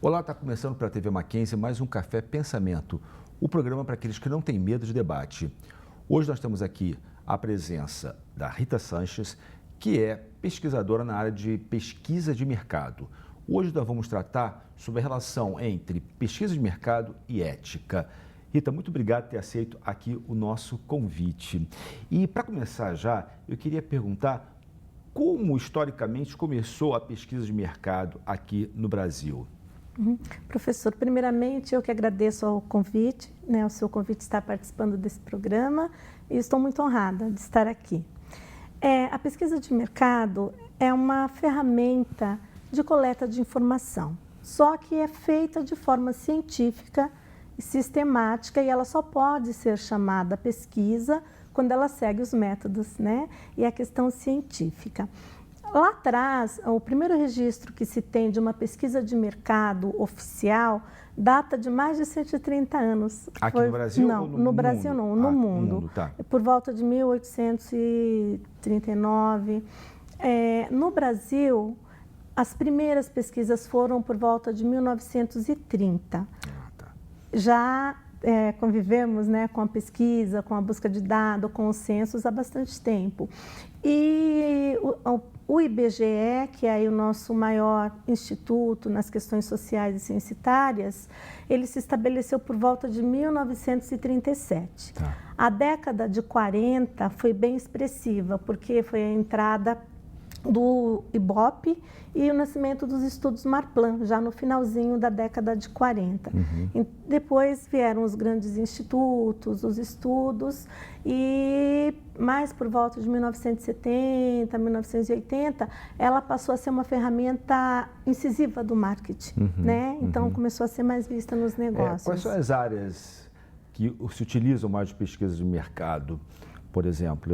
Olá, está começando para a TV Mackenzie mais um Café Pensamento, o programa para aqueles que não têm medo de debate. Hoje nós temos aqui a presença da Rita Sanches, que é pesquisadora na área de pesquisa de mercado. Hoje nós vamos tratar sobre a relação entre pesquisa de mercado e ética. Rita, muito obrigado por ter aceito aqui o nosso convite. E para começar já, eu queria perguntar como historicamente começou a pesquisa de mercado aqui no Brasil? Professor, primeiramente eu que agradeço ao convite, o seu convite estar participando desse programa e estou muito honrada de estar aqui. A pesquisa de mercado é uma ferramenta de coleta de informação, só que é feita de forma científica e sistemática e ela só pode ser chamada pesquisa quando ela segue os métodos, e a questão científica. Lá atrás, o primeiro registro que se tem de uma pesquisa de mercado oficial data de mais de 130 anos. Aqui no Brasil? Não, no Brasil não, no mundo. Tá. Por volta de 1839. No Brasil, as primeiras pesquisas foram por volta de 1930. Tá. Já convivemos com a pesquisa, com a busca de dados, com os censos há bastante tempo. E o IBGE, que é aí o nosso maior instituto nas questões sociais e censitárias, ele se estabeleceu por volta de 1937. Tá. A década de 40 foi bem expressiva, porque foi a entrada do IBOP e o nascimento dos estudos Marplan, já no finalzinho da década de 40. E depois vieram os grandes institutos, os estudos, e mais por volta de 1970, 1980, ela passou a ser uma ferramenta incisiva do marketing, Então começou a ser mais vista nos negócios. Quais são as áreas que se utilizam mais de pesquisa de mercado? Por exemplo,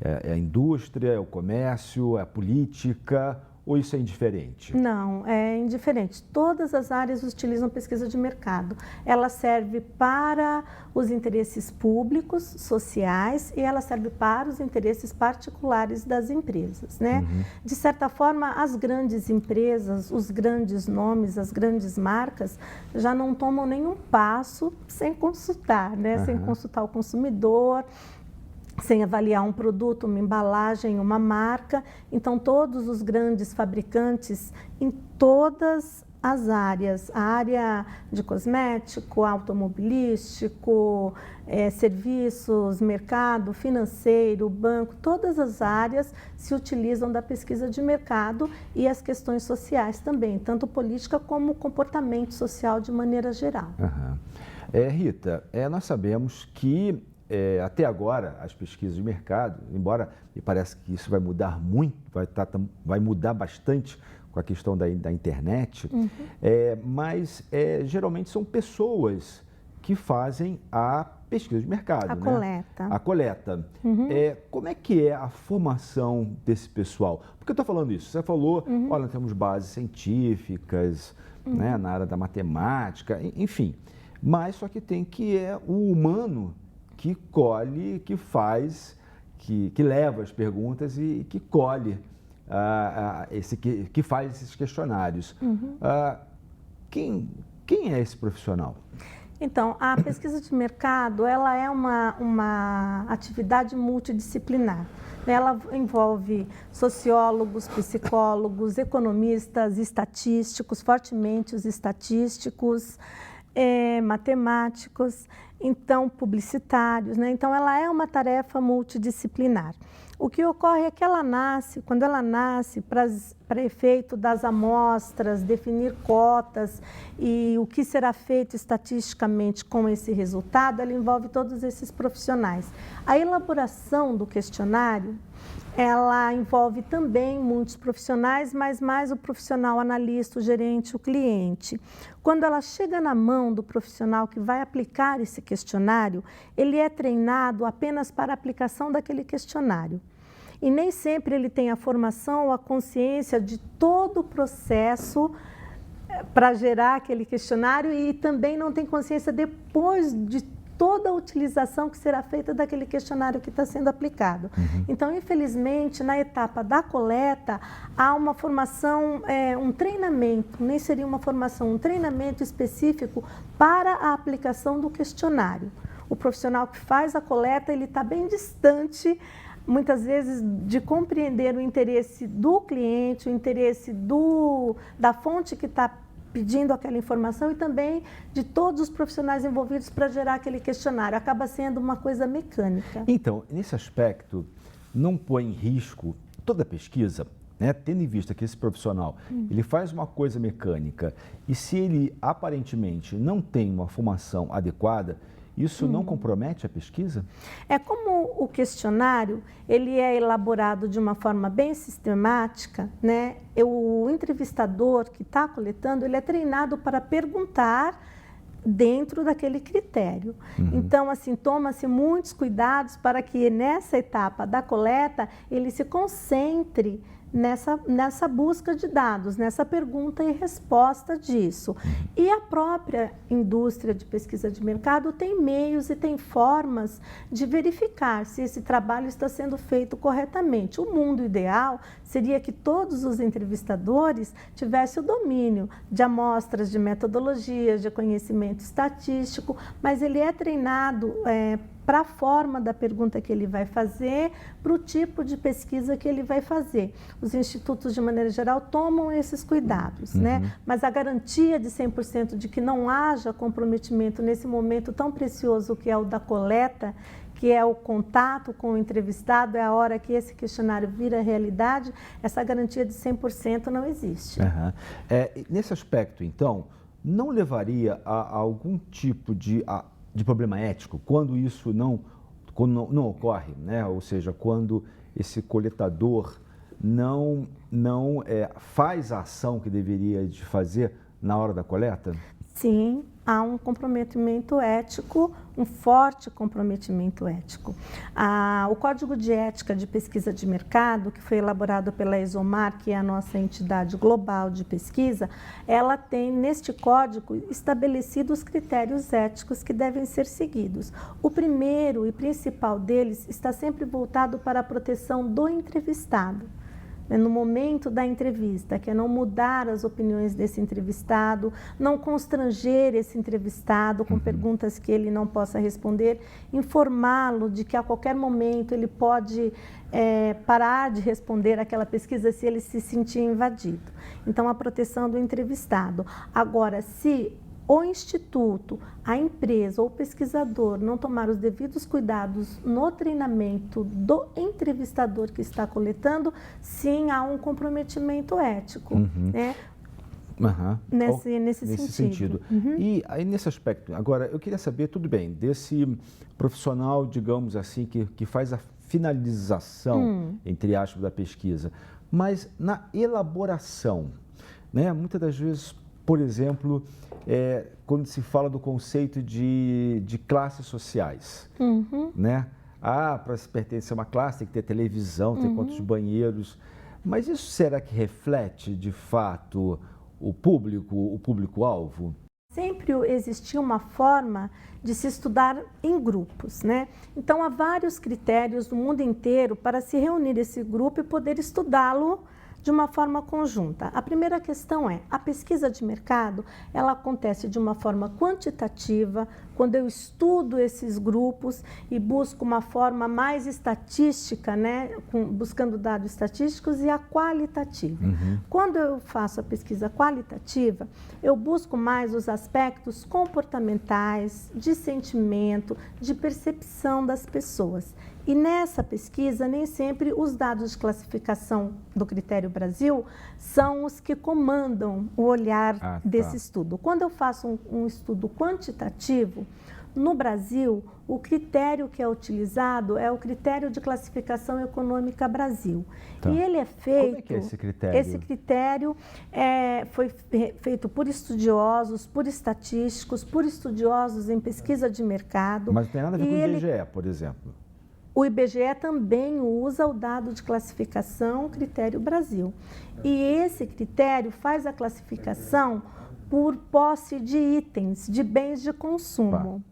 é a indústria, é o comércio, é a política, ou isso é indiferente? Não, é indiferente. Todas as áreas utilizam pesquisa de mercado. Ela serve para os interesses públicos, sociais, e ela serve para os interesses particulares das empresas, De certa forma, as grandes empresas, os grandes nomes, as grandes marcas, já não tomam nenhum passo sem consultar, Sem consultar o consumidor, sem avaliar um produto, uma embalagem, uma marca. Então, todos os grandes fabricantes em todas as áreas, a área de cosmético, automobilístico, serviços, mercado, financeiro, banco, todas as áreas se utilizam da pesquisa de mercado e as questões sociais também, tanto política como comportamento social de maneira geral. Rita, nós sabemos que até agora, as pesquisas de mercado, embora me parece que isso vai mudar muito, vai mudar bastante com a questão da internet, mas geralmente são pessoas que fazem a pesquisa de mercado. A coleta. A coleta. Como é que é a formação desse pessoal? Por que eu estou falando isso? Você falou, olha, nós temos bases científicas, na área da matemática, enfim, mas só que tem que o humano que colhe, que faz, que leva as perguntas e que colhe, que faz esses questionários. Quem é esse profissional? Então, a pesquisa de mercado, ela é uma atividade multidisciplinar. Ela envolve sociólogos, psicólogos, economistas, estatísticos, fortemente os estatísticos, matemáticos, então publicitários, Então ela é uma tarefa multidisciplinar. O que ocorre é que quando ela nasce para efeito das amostras, definir cotas e o que será feito estatisticamente com esse resultado, ela envolve todos esses profissionais. A elaboração do questionário, ela envolve também muitos profissionais, mas mais o profissional analista, o gerente, o cliente. Quando ela chega na mão do profissional que vai aplicar esse questionário, ele é treinado apenas para a aplicação daquele questionário. E nem sempre ele tem a formação ou a consciência de todo o processo para gerar aquele questionário e também não tem consciência depois de toda a utilização que será feita daquele questionário que está sendo aplicado. Então, infelizmente, na etapa da coleta, há uma formação, um treinamento, nem seria uma formação, um treinamento específico para a aplicação do questionário. O profissional que faz a coleta, ele está bem distante, muitas vezes, de compreender o interesse do cliente, o interesse da fonte que está pedindo aquela informação e também de todos os profissionais envolvidos para gerar aquele questionário. Acaba sendo uma coisa mecânica. Então, nesse aspecto, não põe em risco toda a pesquisa, né? Tendo em vista que esse profissional ele faz uma coisa mecânica e se ele aparentemente não tem uma formação adequada, isso não compromete a pesquisa? É como o questionário, ele é elaborado de uma forma bem sistemática, né? O entrevistador que está coletando, ele é treinado para perguntar dentro daquele critério. Então, assim, toma-se muitos cuidados para que nessa etapa da coleta, ele se concentre nessa busca de dados, nessa pergunta e resposta disso. E a própria indústria de pesquisa de mercado tem meios e tem formas de verificar se esse trabalho está sendo feito corretamente. O mundo ideal seria que todos os entrevistadores tivessem o domínio de amostras, de metodologias, de conhecimento estatístico, mas ele é treinado para a forma da pergunta que ele vai fazer, para o tipo de pesquisa que ele vai fazer. Os institutos, de maneira geral, tomam esses cuidados, né? Mas a garantia de 100% de que não haja comprometimento nesse momento tão precioso que é o da coleta, que é o contato com o entrevistado, é a hora que esse questionário vira realidade, essa garantia de 100% não existe. Nesse aspecto, então, não levaria a algum tipo de problema ético quando isso não ocorre, né? Ou seja, quando esse coletador não faz a ação que deveria de fazer na hora da coleta? Sim, há um comprometimento ético, um forte comprometimento ético. O Código de Ética de Pesquisa de Mercado, que foi elaborado pela ESOMAR, que é a nossa entidade global de pesquisa, ela tem neste código estabelecido os critérios éticos que devem ser seguidos. O primeiro e principal deles está sempre voltado para a proteção do entrevistado. No momento da entrevista, que é não mudar as opiniões desse entrevistado, não constranger esse entrevistado com perguntas que ele não possa responder, informá-lo de que a qualquer momento ele pode parar de responder aquela pesquisa se ele se sentir invadido. Então, a proteção do entrevistado. Agora, se o instituto, a empresa ou o pesquisador não tomar os devidos cuidados no treinamento do entrevistador que está coletando, sim, há um comprometimento ético, né? Nesse sentido. E aí, nesse aspecto, agora, eu queria saber, tudo bem, desse profissional, digamos assim, que faz a finalização, entre aspas, da pesquisa, mas na elaboração, né? Muitas das vezes, por exemplo, quando se fala do conceito de classes sociais, né? Para se pertencer a uma classe tem que ter televisão, ter quantos banheiros, mas isso será que reflete, de fato, o público-alvo? Sempre existiu uma forma de se estudar em grupos, né? Então, há vários critérios no mundo inteiro para se reunir esse grupo e poder estudá-lo de uma forma conjunta. A primeira questão é, a pesquisa de mercado, ela acontece de uma forma quantitativa, quando eu estudo esses grupos e busco uma forma mais estatística, né, buscando dados estatísticos, e a qualitativa. Quando eu faço a pesquisa qualitativa, eu busco mais os aspectos comportamentais, de sentimento, de percepção das pessoas. E nessa pesquisa, nem sempre os dados de classificação do Critério Brasil são os que comandam o olhar desse estudo. Quando eu faço um estudo quantitativo, no Brasil, o critério que é utilizado é o Critério de Classificação Econômica Brasil. E ele é feito... Como é que é esse critério? Esse critério foi feito por estudiosos, por estatísticos, por estudiosos em pesquisa de mercado. Mas não tem nada a ver com o IBGE, por exemplo. O IBGE também usa o dado de classificação Critério Brasil. E esse critério faz a classificação por posse de itens, de bens de consumo.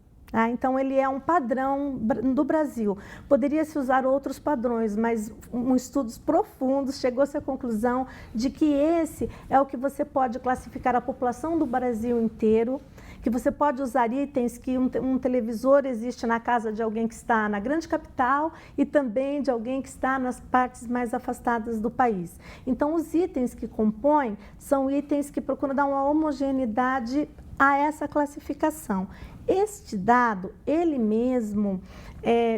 Então, ele é um padrão do Brasil. Poderia-se usar outros padrões, mas estudos profundos chegou-se à conclusão de que esse é o que você pode classificar a população do Brasil inteiro, que você pode usar itens que um televisor existe na casa de alguém que está na grande capital e também de alguém que está nas partes mais afastadas do país. Então, os itens que compõem são itens que procuram dar uma homogeneidade a essa classificação. Este dado, ele mesmo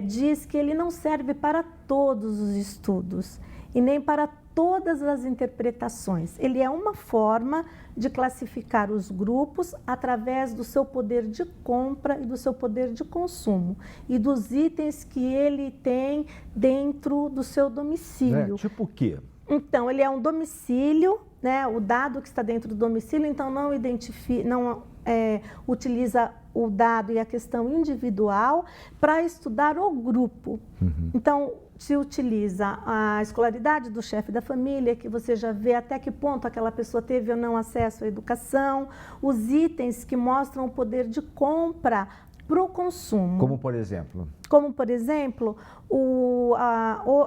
diz que ele não serve para todos os estudos e nem para todas as interpretações. Ele é uma forma de classificar os grupos através do seu poder de compra e do seu poder de consumo e dos itens que ele tem dentro do seu domicílio. Tipo o quê? Então, ele é um domicílio, né? O dado que está dentro do domicílio, então não utiliza o dado e a questão individual para estudar o grupo. Então, se utiliza a escolaridade do chefe da família, que você já vê até que ponto aquela pessoa teve ou não acesso à educação, os itens que mostram o poder de compra para o consumo. Como por exemplo? Como, por exemplo,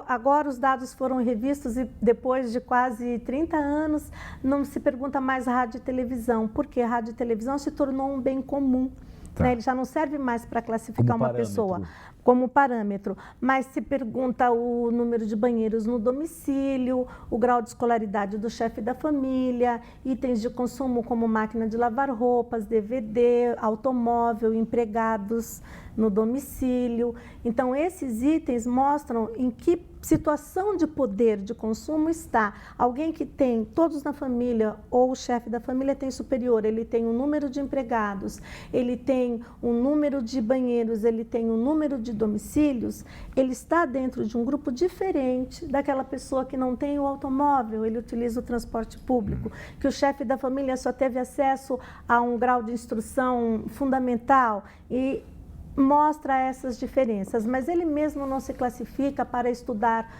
agora os dados foram revistos e depois de quase 30 anos não se pergunta mais rádio e televisão, porque a rádio e televisão se tornou um bem comum. Né? Ele já não serve mais para classificar uma pessoa como parâmetro, mas se pergunta o número de banheiros no domicílio, o grau de escolaridade do chefe da família, itens de consumo como máquina de lavar roupas, DVD, automóvel, empregados no domicílio. Então, esses itens mostram em que situação de poder de consumo está. Alguém que tem todos na família ou o chefe da família tem superior, ele tem um número de empregados, ele tem um número de banheiros, ele tem um número de domicílios, ele está dentro de um grupo diferente daquela pessoa que não tem o automóvel, ele utiliza o transporte público, que o chefe da família só teve acesso a um grau de instrução fundamental e mostra essas diferenças, mas ele mesmo não se classifica para estudar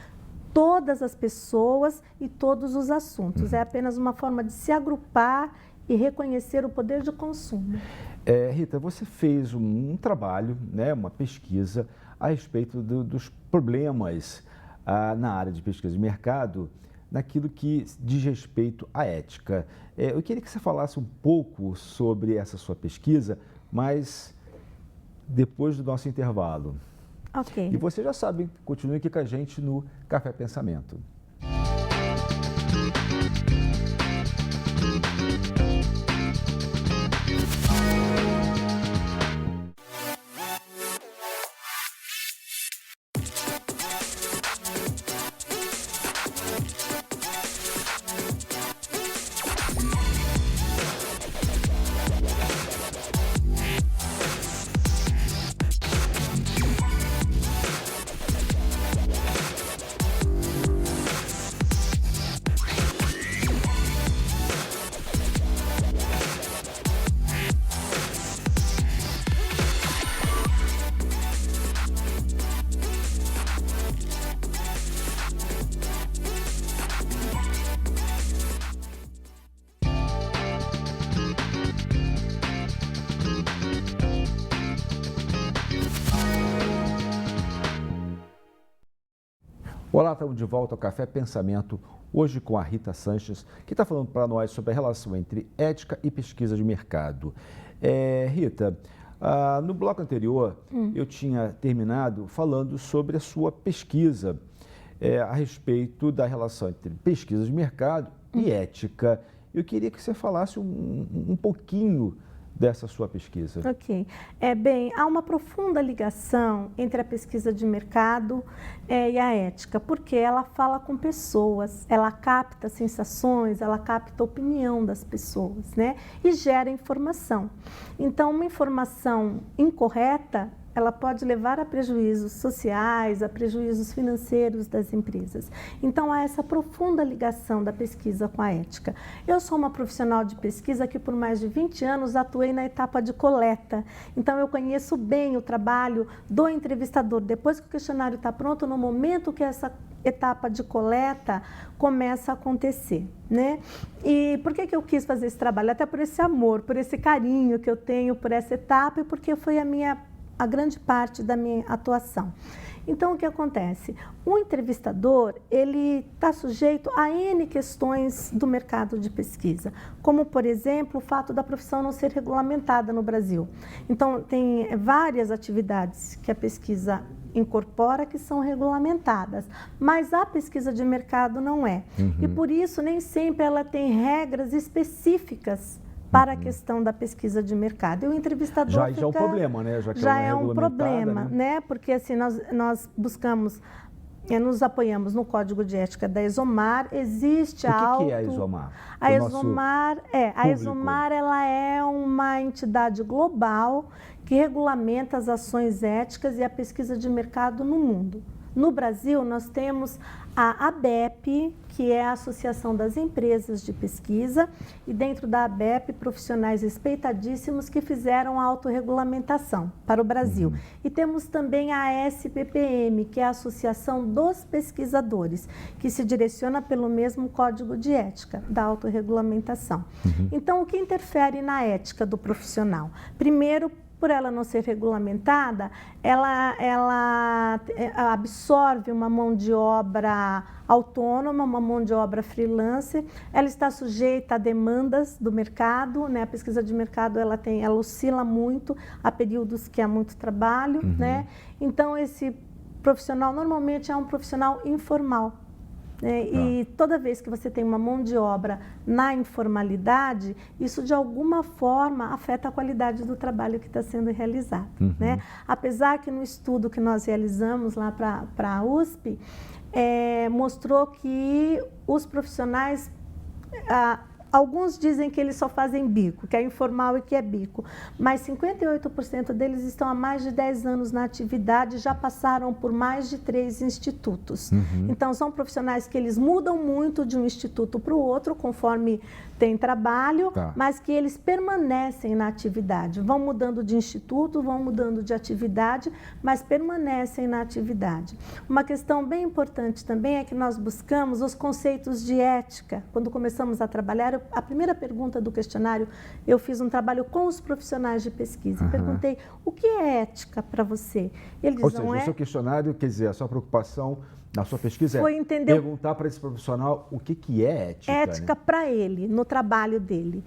todas as pessoas e todos os assuntos. É apenas uma forma de se agrupar e reconhecer o poder de consumo. Rita, você fez um trabalho, né, uma pesquisa a respeito dos problemas na área de pesquisa de mercado, naquilo que diz respeito à ética. Eu queria que você falasse um pouco sobre essa sua pesquisa, mas depois do nosso intervalo. Ok. E você já sabe, continue aqui com a gente no Café Pensamento. Olá, estamos de volta ao Café Pensamento, hoje com a Rita Sanches, que está falando para nós sobre a relação entre ética e pesquisa de mercado. Rita, no bloco anterior eu tinha terminado falando sobre a sua pesquisa a respeito da relação entre pesquisa de mercado e ética. Eu queria que você falasse um pouquinho dessa sua pesquisa. Ok. Bem, há uma profunda ligação entre a pesquisa de mercado e a ética, porque ela fala com pessoas, ela capta sensações, ela capta a opinião das pessoas, né? E gera informação. Então, uma informação incorreta, ela pode levar a prejuízos sociais, a prejuízos financeiros das empresas. Então, há essa profunda ligação da pesquisa com a ética. Eu sou uma profissional de pesquisa que por mais de 20 anos atuei na etapa de coleta. Então, eu conheço bem o trabalho do entrevistador. Depois que o questionário está pronto, no momento que essa etapa de coleta começa a acontecer, né? E por que eu quis fazer esse trabalho? Até por esse amor, por esse carinho que eu tenho por essa etapa e porque foi a minha a grande parte da minha atuação. Então, o que acontece? O entrevistador, ele está sujeito a N questões do mercado de pesquisa, como, por exemplo, o fato da profissão não ser regulamentada no Brasil. Então, tem várias atividades que a pesquisa incorpora que são regulamentadas, mas a pesquisa de mercado não é. E, por isso, nem sempre ela tem regras específicas para a questão da pesquisa de mercado. E o entrevistador já é um problema, né? Já é um problema, né? Porque assim, nós buscamos, nos apoiamos no Código de Ética da ESOMAR, existe O que é a ESOMAR? A ESOMAR ela é uma entidade global que regulamenta as ações éticas e a pesquisa de mercado no mundo. No Brasil, nós temos a ABEP, que é a Associação das Empresas de Pesquisa, e dentro da ABEP, profissionais respeitadíssimos que fizeram a autorregulamentação para o Brasil. E temos também a SPPM, que é a Associação dos Pesquisadores, que se direciona pelo mesmo Código de Ética da autorregulamentação. Então, o que interfere na ética do profissional? Primeiro, por ela não ser regulamentada, ela absorve uma mão de obra autônoma, uma mão de obra freelancer, ela está sujeita a demandas do mercado, né? A pesquisa de mercado ela oscila muito, há períodos que há muito trabalho, né? Então, esse profissional normalmente é um profissional informal. E toda vez que você tem uma mão de obra na informalidade, isso de alguma forma afeta a qualidade do trabalho que está sendo realizado. Né? Apesar que no estudo que nós realizamos lá para a USP, mostrou que os profissionais, alguns dizem que eles só fazem bico, que é informal e que é bico, mas 58% deles estão há mais de 10 anos na atividade, já passaram por mais de 3 institutos. Então, são profissionais que eles mudam muito de um instituto para o outro, conforme tem trabalho, mas que eles permanecem na atividade. Vão mudando de instituto, vão mudando de atividade, mas permanecem na atividade. Uma questão bem importante também é que nós buscamos os conceitos de ética. Quando começamos a trabalhar, a primeira pergunta do questionário, eu fiz um trabalho com os profissionais de pesquisa. Perguntei, o que é ética para você? Ele diz, ou seja, o seu questionário, quer dizer, a sua preocupação na sua pesquisa é perguntar para esse profissional o que é ética. Ética, né? Para ele, no trabalho dele.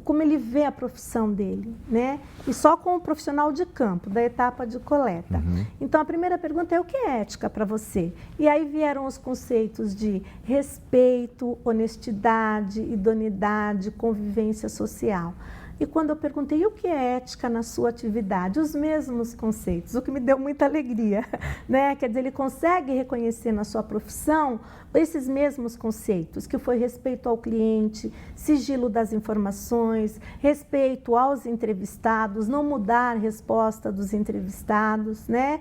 Como ele vê a profissão dele, né? E só com o profissional de campo, da etapa de coleta. Então, a primeira pergunta é o que é ética para você? E aí vieram os conceitos de respeito, honestidade, idoneidade, convivência social. E quando eu perguntei, e o que é ética na sua atividade? Os mesmos conceitos, o que me deu muita alegria, né? Quer dizer, ele consegue reconhecer na sua profissão esses mesmos conceitos, que foi respeito ao cliente, sigilo das informações, respeito aos entrevistados, não mudar a resposta dos entrevistados, né?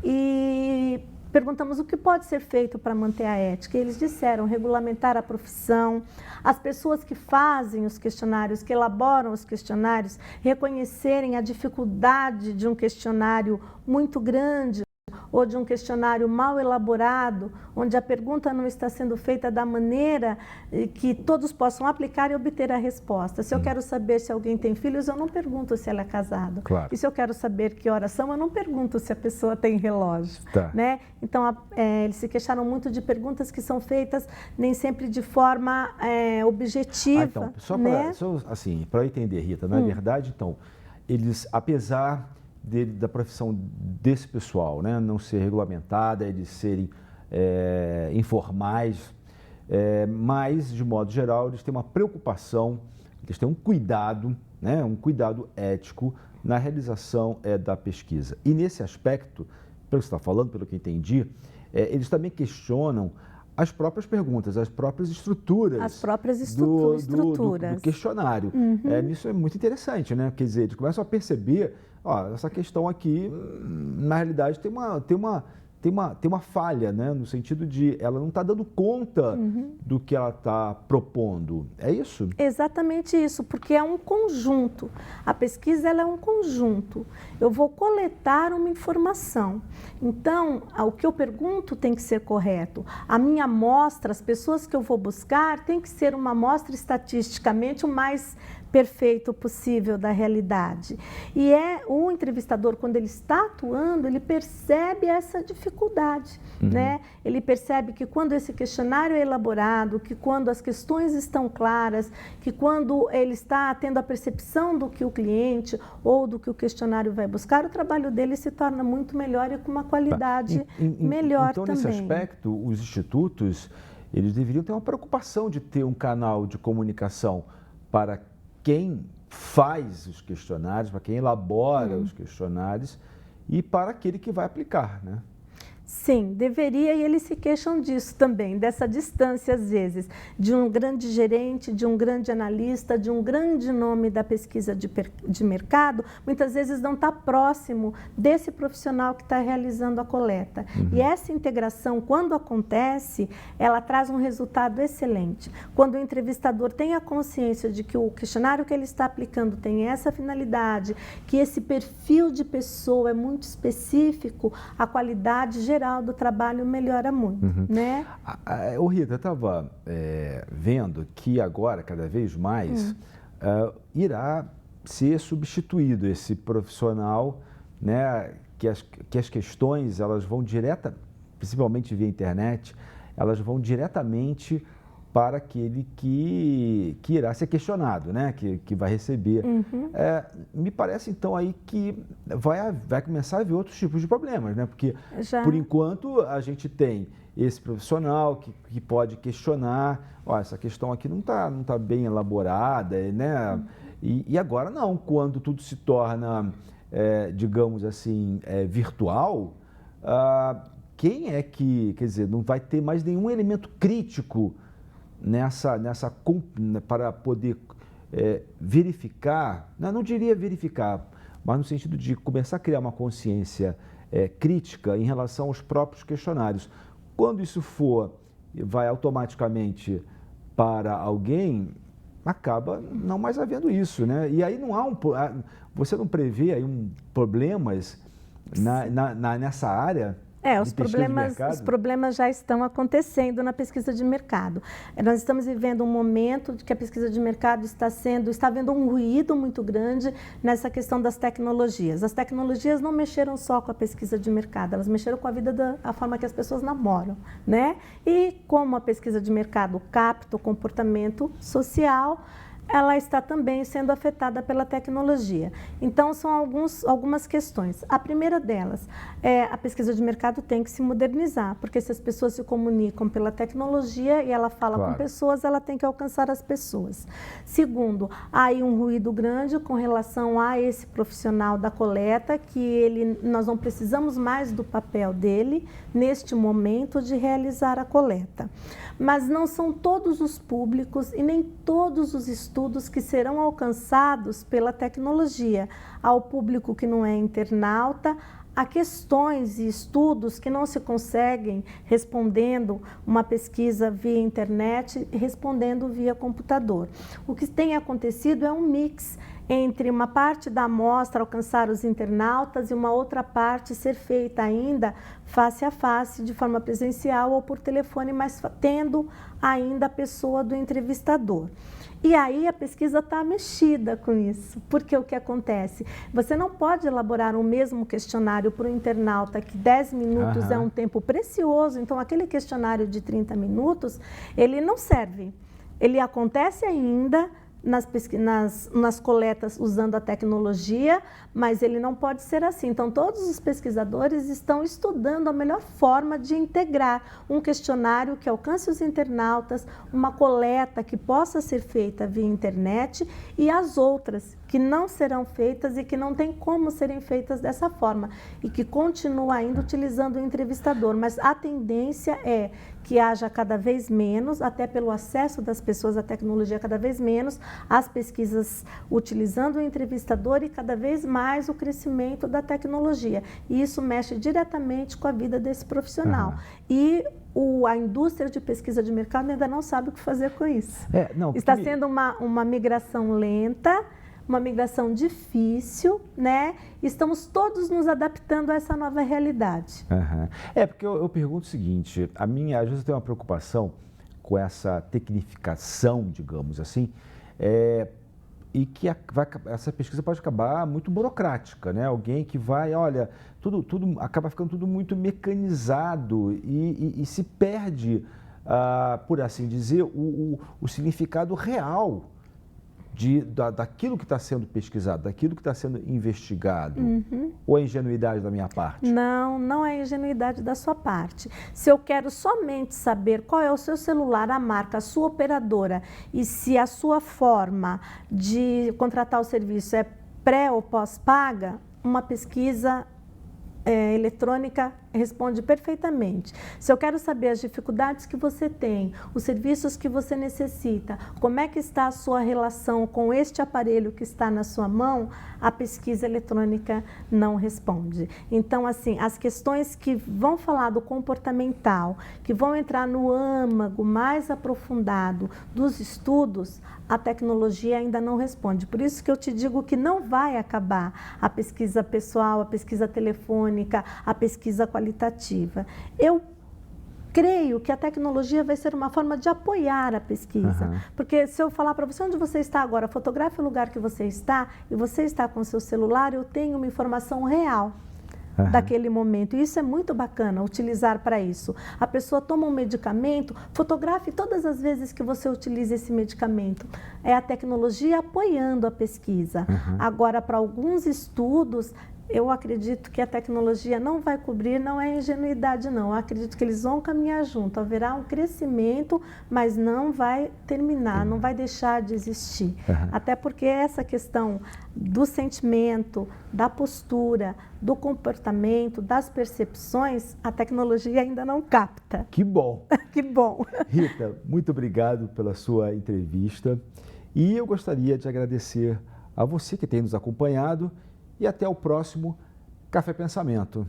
E perguntamos o que pode ser feito para manter a ética. E eles disseram regulamentar a profissão, as pessoas que fazem os questionários, que elaboram os questionários, reconhecerem a dificuldade de um questionário muito grande ou de um questionário mal elaborado, onde a pergunta não está sendo feita da maneira que todos possam aplicar e obter a resposta. Se eu quero saber se alguém tem filhos, eu não pergunto se ela é casada. E se eu quero saber que horas são, eu não pergunto se a pessoa tem relógio. Né? Então, eles se queixaram muito de perguntas que são feitas nem sempre de forma objetiva. Então, só para eu entender, Rita, na verdade, então, eles, apesar da profissão desse pessoal, né, não ser regulamentada, eles serem informais, mas, de modo geral, eles têm uma preocupação, eles têm um cuidado, né, um cuidado ético na realização da pesquisa. E nesse aspecto, pelo que você está falando, pelo que eu entendi, eles também questionam as próprias perguntas, as próprias estruturas. As próprias estruturas. Do questionário. Isso é muito interessante, né? Quer dizer, eles começam a perceber, essa questão aqui, na realidade, tem uma falha, né? No sentido de ela não está dando conta do que ela está propondo. É isso? Exatamente isso, porque é um conjunto. A pesquisa ela é um conjunto. Eu vou coletar uma informação. Então, o que eu pergunto tem que ser correto. A minha amostra, as pessoas que eu vou buscar, tem que ser uma amostra estatisticamente o mais perfeito possível da realidade. E o entrevistador, quando ele está atuando, ele percebe essa dificuldade, né? Ele percebe que quando esse questionário é elaborado, que quando as questões estão claras, que quando ele está tendo a percepção do que o cliente ou do que o questionário vai buscar, o trabalho dele se torna muito melhor e com uma qualidade melhor então, também. Nesse aspecto, os institutos, eles deveriam ter uma preocupação de ter um canal de comunicação para quem faz os questionários, para quem elabora os questionários e para aquele que vai aplicar, né? Sim, deveria, e eles se queixam disso também, dessa distância, às vezes, de um grande gerente, de um grande analista, de um grande nome da pesquisa de mercado, muitas vezes não está próximo desse profissional que está realizando a coleta. E essa integração, quando acontece, ela traz um resultado excelente. Quando o entrevistador tem a consciência de que o questionário que ele está aplicando tem essa finalidade, que esse perfil de pessoa é muito específico, a qualidade geral do trabalho melhora muito, né? Ô Rita, eu estava vendo que agora, cada vez mais, irá ser substituído esse profissional, né? Que as questões, elas vão principalmente via internet, elas vão diretamente para aquele que irá ser questionado, né? Que vai receber. Me parece, então, aí que vai começar a haver outros tipos de problemas, né? Porque, por enquanto, a gente tem esse profissional que pode questionar, essa questão aqui não tá bem elaborada, né? E agora não, quando tudo se torna, digamos assim, virtual, quem é que, quer dizer, não vai ter mais nenhum elemento crítico para poder verificar, não diria verificar, mas no sentido de começar a criar uma consciência crítica em relação aos próprios questionários. Quando isso vai automaticamente para alguém, acaba não mais havendo isso, né? E aí você não prevê aí problemas nessa área? Os problemas já estão acontecendo na pesquisa de mercado. Nós estamos vivendo um momento de que a pesquisa de mercado está havendo um ruído muito grande nessa questão das tecnologias. As tecnologias não mexeram só com a pesquisa de mercado, elas mexeram com a forma que as pessoas namoram, né? E como a pesquisa de mercado capta o comportamento social, ela está também sendo afetada pela tecnologia. Então, são algumas questões. A primeira delas é a pesquisa de mercado tem que se modernizar, porque se as pessoas se comunicam pela tecnologia e ela fala com pessoas, ela tem que alcançar as pessoas. Segundo, há aí um ruído grande com relação a esse profissional da coleta, que nós não precisamos mais do papel dele neste momento de realizar a coleta. Mas não são todos os públicos e nem todos os estudos que serão alcançados pela tecnologia. Ao público que não é internauta, há questões e estudos que não se conseguem respondendo uma pesquisa via internet, respondendo via computador. O que tem acontecido é um mix entre uma parte da amostra alcançar os internautas e uma outra parte ser feita ainda face a face, de forma presencial ou por telefone, mas tendo ainda a pessoa do entrevistador. E aí a pesquisa está mexida com isso, porque o que acontece? Você não pode elaborar o mesmo questionário para o internauta, que 10 minutos é um tempo precioso, então aquele questionário de 30 minutos, ele não serve. Ele acontece ainda nas coletas usando a tecnologia, mas ele não pode ser assim. Então, todos os pesquisadores estão estudando a melhor forma de integrar um questionário que alcance os internautas, uma coleta que possa ser feita via internet e as outras que não serão feitas e que não tem como serem feitas dessa forma e que continua ainda utilizando o entrevistador. Mas a tendência é que haja cada vez menos, até pelo acesso das pessoas à tecnologia cada vez menos, as pesquisas utilizando o entrevistador e cada vez mais o crescimento da tecnologia. E isso mexe diretamente com a vida desse profissional. E a indústria de pesquisa de mercado ainda não sabe o que fazer com isso. Está sendo uma migração lenta, uma migração difícil, né? Estamos todos nos adaptando a essa nova realidade. Porque eu pergunto o seguinte, às vezes eu tenho uma preocupação com essa tecnificação, digamos assim, e que essa pesquisa pode acabar muito burocrática, né? Alguém que vai, olha, tudo acaba ficando tudo muito mecanizado e se perde, por assim dizer, o significado real daquilo que está sendo pesquisado, daquilo que está sendo investigado. Ou é ingenuidade da minha parte? Não, não é ingenuidade da sua parte. Se eu quero somente saber qual é o seu celular, a marca, a sua operadora e se a sua forma de contratar o serviço é pré ou pós-paga, uma pesquisa eletrônica responde perfeitamente. Se eu quero saber as dificuldades que você tem, os serviços que você necessita, como é que está a sua relação com este aparelho que está na sua mão, a pesquisa eletrônica não responde. Então, assim, as questões que vão falar do comportamental, que vão entrar no âmago mais aprofundado dos estudos, a tecnologia ainda não responde. Por isso que eu te digo que não vai acabar a pesquisa pessoal, a pesquisa telefônica, a pesquisa qualitativa. Eu creio que a tecnologia vai ser uma forma de apoiar a pesquisa. Porque se eu falar para você onde você está agora, fotografe o lugar que você está e você está com o seu celular, eu tenho uma informação real daquele momento. E isso é muito bacana, utilizar para isso. A pessoa toma um medicamento, fotografe todas as vezes que você utiliza esse medicamento. É a tecnologia apoiando a pesquisa. Agora, para alguns estudos, eu acredito que a tecnologia não vai cobrir, não é ingenuidade não. Eu acredito que eles vão caminhar junto, haverá um crescimento, mas não vai terminar, não vai deixar de existir. Até porque essa questão do sentimento, da postura, do comportamento, das percepções, a tecnologia ainda não capta. Que bom! Que bom! Rita, muito obrigado pela sua entrevista e eu gostaria de agradecer a você que tem nos acompanhado e até o próximo Café Pensamento.